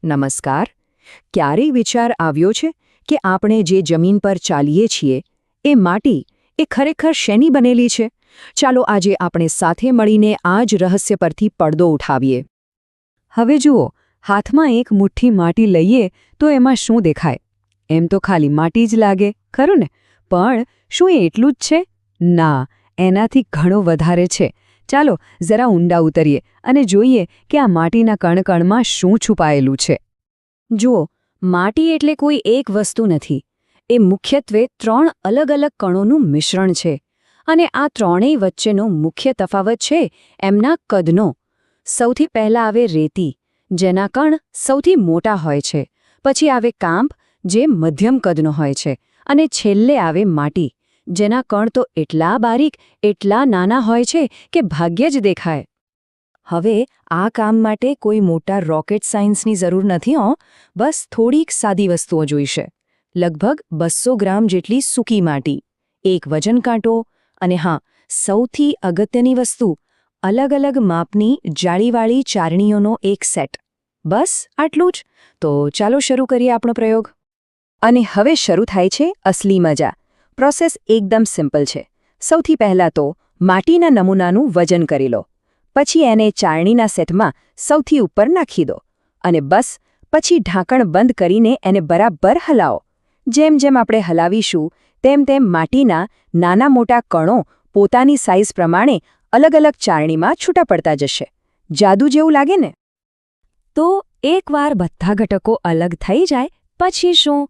નમસ્કાર. ક્યારેય વિચાર આવ્યો છે કે આપણે જે જમીન પર ચાલીએ છીએ એ માટી એ ખરેખર શેની બનેલી છે? ચાલો આજે આપણે સાથે મળીને આ જ રહસ્ય પરથી પડદો ઉઠાવીએ. હવે જુઓ, હાથમાં એક મુઠ્ઠી માટી લઈએ તો એમાં શું દેખાય? એમ તો ખાલી માટી જ લાગે, ખરું ને? પણ શું એ એટલું જ છે? ના, એનાથી ઘણો વધારે છે. ચાલો જરા ઊંડા ઉતરીએ અને જોઈએ કે આ માટીના કણકણમાં શું છુપાયેલું છે. જુઓ, માટી એટલે કોઈ એક વસ્તુ નથી. એ મુખ્યત્વે 3 અલગ અલગ કણોનું મિશ્રણ છે. અને આ ત્રણેય વચ્ચેનો મુખ્ય તફાવત છે એમના કદનો. સૌથી પહેલા આવે રેતી, જેના કણ સૌથી મોટા હોય છે. પછી આવે કાંપ, જે મધ્યમ કદનો હોય છે. અને છેલ્લે આવે માટી, જેના કણ તો એટલા બારીક, એટલા નાના હોય છે કે ભાગ્યે જ દેખાય. હવે આ કામ માટે કોઈ મોટા રોકેટ સાયન્સની જરૂર નથી હો. બસ થોડીક સાદી વસ્તુઓ જોઈશે. લગભગ 200 ગ્રામ જેટલી સૂકી માટી, એક વજન કાંટો અને હા, સૌથી અગત્યની વસ્તુ, અલગ અલગ માપની જાળીવાળી ચારણીઓનો એક સેટ. બસ આટલું જ. તો ચાલો શરૂ કરીએ આપણો પ્રયોગ. અને હવે શરૂ થાય છે અસલી મજા. પ્રોસેસ એકદમ સિમ્પલ છે. સૌથી પહેલાં તો માટીના નમૂનાનું વજન કરી લો. પછી એને ચારણીના સેટમાં સૌથી ઉપર નાખી દો. અને બસ પછી ઢાંકણ બંધ કરીને એને બરાબર હલાવો. જેમ જેમ આપણે હલાવીશું તેમ તેમ માટીના નાના મોટા કણો પોતાની સાઇઝ પ્રમાણે અલગ અલગ ચારણીમાં છૂટા પડતા જશે. જાદુ જેવું લાગે ને? તો એકવાર બધા ઘટકો અલગ થઈ જાય પછી શું?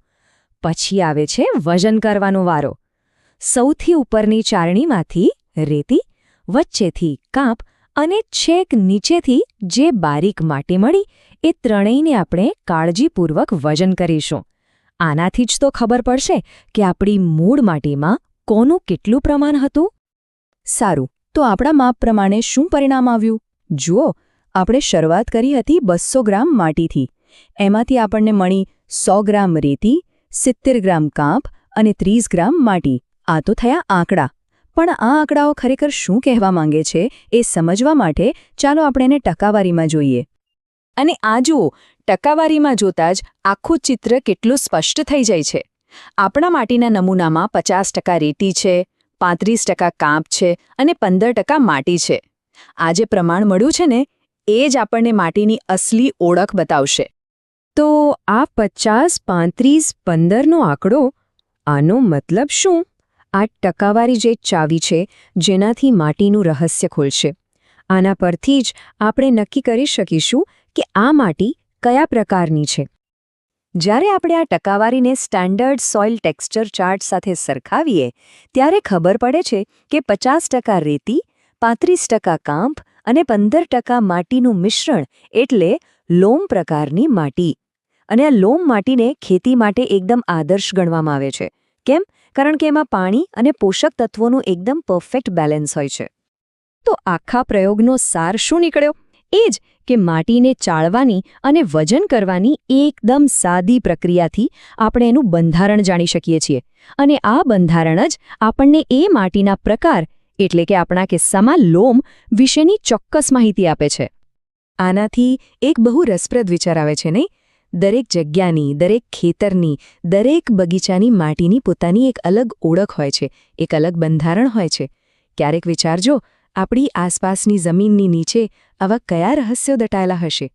પછી આવે છે વજન કરવાનો વારો. સૌથી ઉપરની ચારણીમાંથી રેતી, વચ્ચેથી કાંપ અને છેક નીચેથી જે બારીક માટી મળી એ ત્રણેયને આપણે કાળજીપૂર્વક વજન કરીશું. આનાથી જ તો ખબર પડશે કે આપણી મૂળ માટીમાં કોનું કેટલું પ્રમાણ હતું. સારું, તો આપણા માપ પ્રમાણે શું પરિણામ આવ્યું? જુઓ, આપણે શરૂઆત કરી હતી 200 ગ્રામ માટીથી. એમાંથી આપણને મળી 100 ગ્રામ રેતી, 70 ગ્રામ કાંપ અને 30 ગ્રામ માટી. આ તો થયા આંકડા. પણ આ આંકડાઓ ખરેખર શું કહેવા માંગે છે એ સમજવા માટે ચાલો આપણે એને ટકાવારીમાં જોઈએ. અને આ જુઓ, ટકાવારીમાં જોતાં જ આખું ચિત્ર કેટલું સ્પષ્ટ થઈ જાય છે. આપણા માટીના નમૂનામાં 50% રેતી છે, 35% કાંપ છે અને 15% માટી છે. આ જે પ્રમાણ મળ્યું છે ને, એ જ આપણને માટીની અસલી ઓળખ બતાવશે. તો આ 50, 35, 15નો આંકડો, આનો મતલબ શું? આ ટકાવારી જે ચાવી છે જેનાથી માટીનું રહસ્ય ખુલશે. આના પરથી જ આપણે નક્કી કરી શકીશું કે આ માટી કયા પ્રકારની છે. જ્યારે આપણે આ ટકાવારીને સ્ટાન્ડર્ડ સોઇલ ટેક્સચર ચાર્ટ સાથે સરખાવીએ ત્યારે ખબર પડે છે કે 50% રેતી, 35% કાંપ અને 15% માટીનું મિશ્રણ એટલે લોમ પ્રકારની માટી. અને આ લોમ માટીને ખેતી માટે એકદમ આદર્શ ગણવામાં આવે છે. કેમ? કારણ કે એમાં પાણી અને પોષક તત્વોનું એકદમ પરફેક્ટ બેલેન્સ હોય છે. તો આખા પ્રયોગનો સાર શું નીકળ્યો? એ જ કે માટીને ચાળવાની અને વજન કરવાની એકદમ સાદી પ્રક્રિયાથી આપણે એનું બંધારણ જાણી શકીએ છીએ. અને આ બંધારણ જ આપણને એ માટીના પ્રકાર એટલે કે આપણા કિસ્સામાં લોમ વિશેની ચોક્કસ માહિતી આપે છે. આનાથી એક બહુ રસપ્રદ વિચાર આવે છે નહીં? દરેક જગ્યાની, દરેક ખેતરની, દરેક બગીચાની માટીની પોતાની એક અલગ ઓળખ હોય છે, એક અલગ બંધારણ હોય છે. ક્યારેક વિચારજો, આપણી આસપાસની જમીનની નીચે આવા કયા રહસ્યો દટાયેલા હશે?